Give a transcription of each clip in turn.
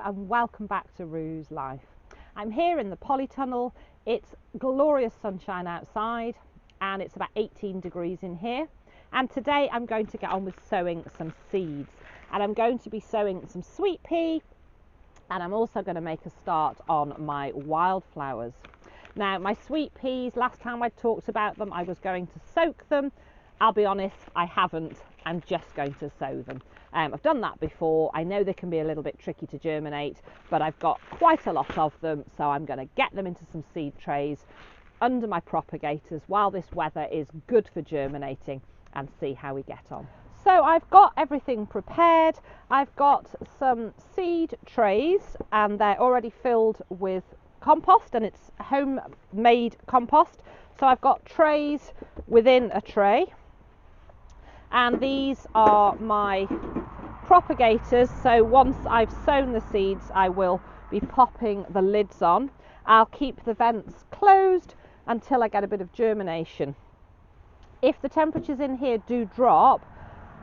and welcome back to Rue's Life. I'm here in the polytunnel. It's glorious sunshine outside and it's about 18 degrees in here, and today I'm going to get on with sowing some seeds, and I'm going to be sowing some sweet pea, and I'm also going to make a start on my wildflowers. Now my sweet peas, last time I talked about them I was going to soak them. I'll be honest, I haven't. I'm just going to sow them. I've done that before. I know they can be a little bit tricky to germinate, but I've got quite a lot of them, so I'm going to get them into some seed trays under my propagators while this weather is good for germinating, and see how we get on. So I've got everything prepared. I've got some seed trays and they're already filled with compost, and it's homemade compost. So I've got trays within a tray, and these are my propagators. So once I've sown the seeds I will be popping the lids on. I'll keep the vents closed until I get a bit of germination. If the temperatures in here do drop,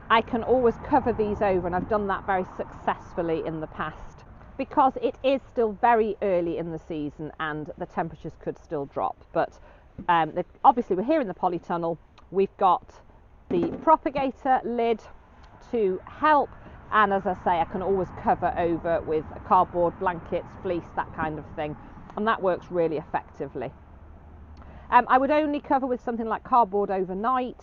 I can always cover these over, and I've done that very successfully in the past, because it is still very early in the season and the temperatures could still drop. But obviously we're here in the polytunnel. We've got the propagator lid to help, and as I say, I can always cover over with cardboard, blankets, fleece, that kind of thing, and that works really effectively. I would only cover with something like cardboard overnight,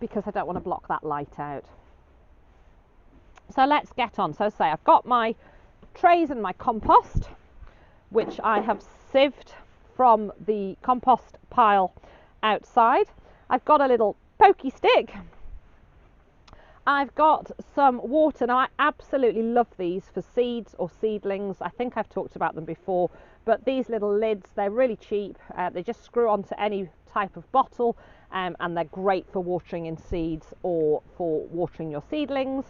because I don't want to block that light out. So let's get on. So say I've got my trays and my compost, which I have sieved from the compost pile outside. I've got a little pokey stick. I've got some water. Now I absolutely love these for seeds or seedlings. I think I've talked about them before, but these little lids, they're really cheap. They just screw onto any type of bottle, and they're great for watering in seeds or for watering your seedlings.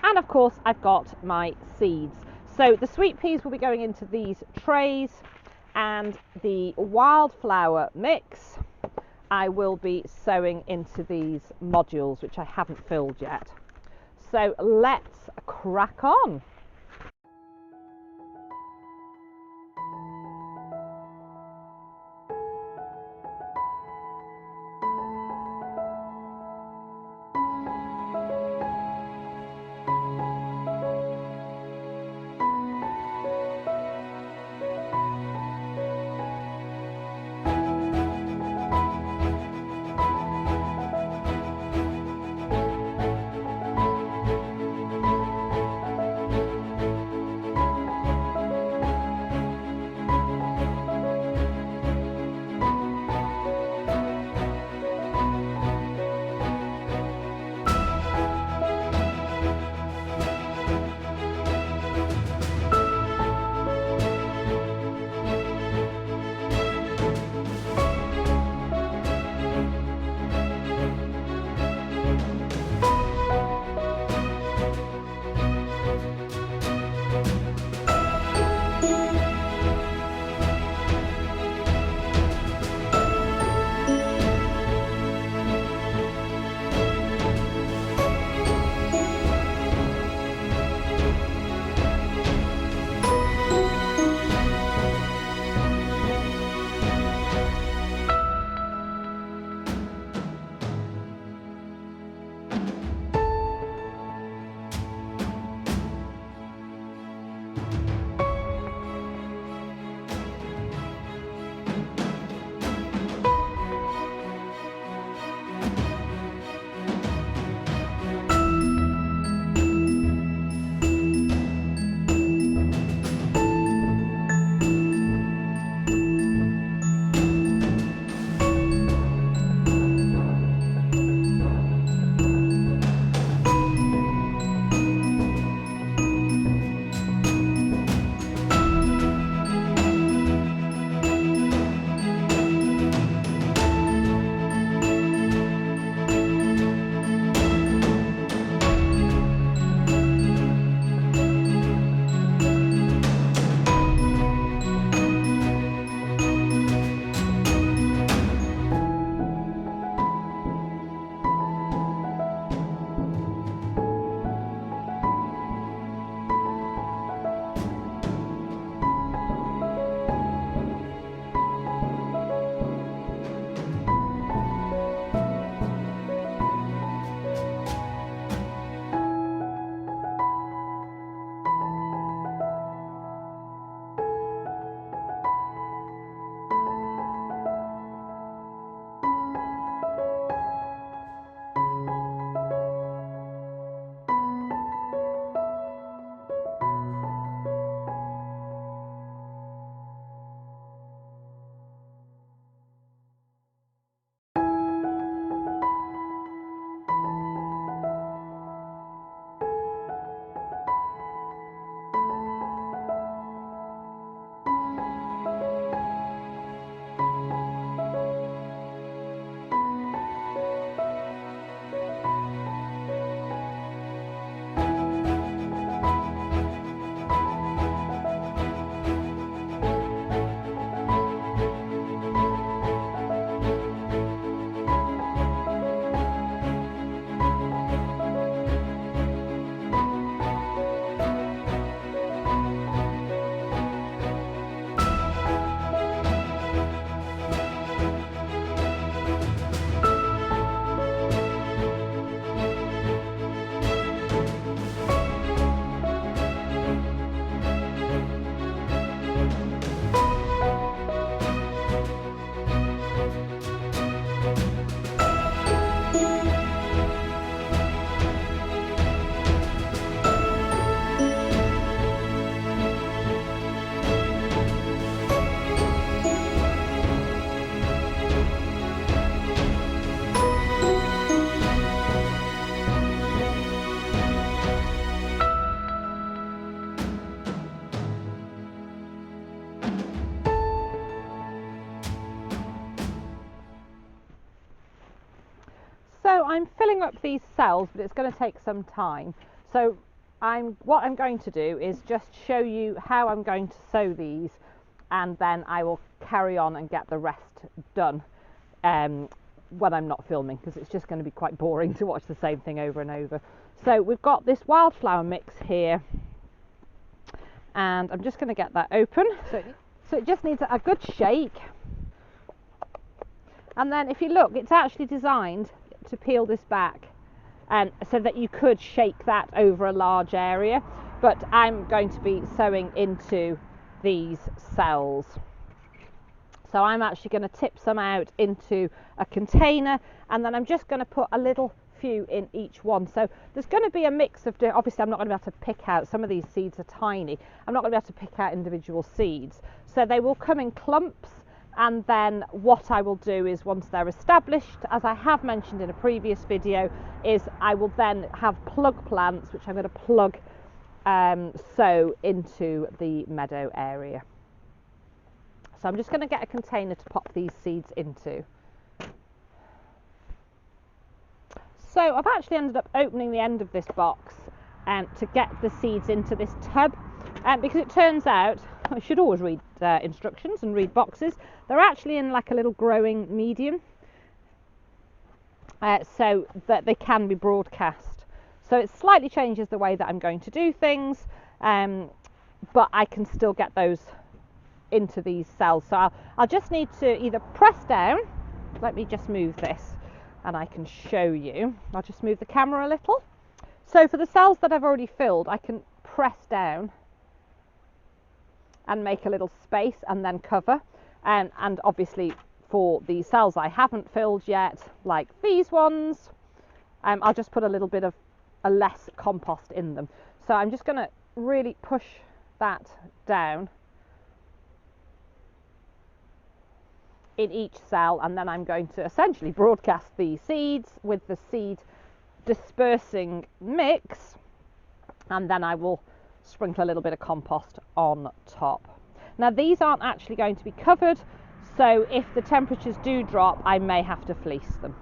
And of course I've got my seeds. So the sweet peas will be going into these trays, and the wildflower mix I will be sowing into these modules, which I haven't filled yet. So let's crack on. I'm filling up these cells, but it's going to take some time. So what I'm going to do is just show you how I'm going to sow these, and then I will carry on and get the rest done when I'm not filming, because it's just going to be quite boring to watch the same thing over and over. So we've got this wildflower mix here, and I'm just going to get that open. So it just needs a good shake. And then if you look, it's actually designed to peel this back, so that you could shake that over a large area. But I'm going to be sowing into these cells. So I'm actually going to tip some out into a container, and then I'm just going to put a little few in each one. So there's going to be a mix of, obviously I'm not going to be able to pick out, some of these seeds are tiny, I'm not going to be able to pick out individual seeds. So they will come in clumps, and then what I will do is, once they're established, as I have mentioned in a previous video, is I will then have plug plants, which I'm going to plug sow into the meadow area. So I'm just going to get a container to pop these seeds into. So I've actually ended up opening the end of this box to get the seeds into this tub, because it turns out, I should always read instructions and read boxes, they're actually in like a little growing medium, so that they can be broadcast. So it slightly changes the way that I'm going to do things, but I can still get those into these cells. So I'll just need to either press down, let me just move this and I can show you. I'll just move the camera a little. So for the cells that I've already filled, I can press down and make a little space and then cover, and obviously for the cells I haven't filled yet, like these ones, I'll just put a little bit of a less compost in them. So I'm just going to really push that down in each cell, and then I'm going to essentially broadcast the seeds with the seed dispersing mix, and then I will sprinkle a little bit of compost on top. Now these aren't actually going to be covered, so if the temperatures do drop, I may have to fleece them.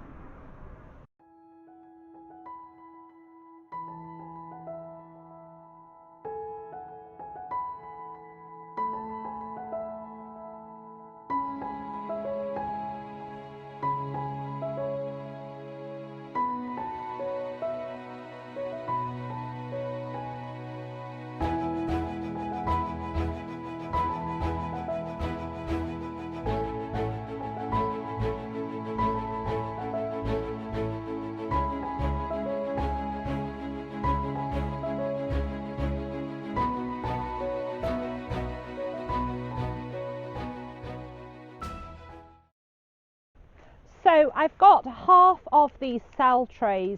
So I've got half of these cell trays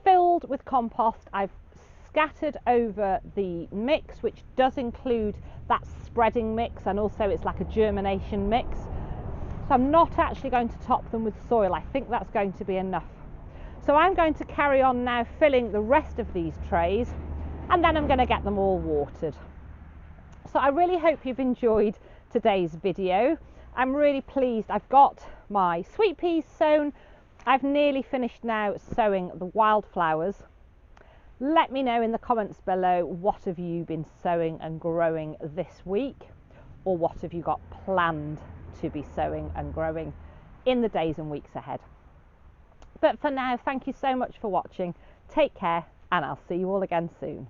filled with compost. I've scattered over the mix, which does include that spreading mix, and also it's like a germination mix. So I'm not actually going to top them with soil. I think that's going to be enough. So I'm going to carry on now filling the rest of these trays, and then I'm going to get them all watered. So I really hope you've enjoyed today's video. I'm really pleased. I've got my sweet peas sown. I've nearly finished now sowing the wildflowers. Let me know in the comments below, what have you been sowing and growing this week, or what have you got planned to be sowing and growing in the days and weeks ahead. But for now, thank you so much for watching. Take care, and I'll see you all again soon.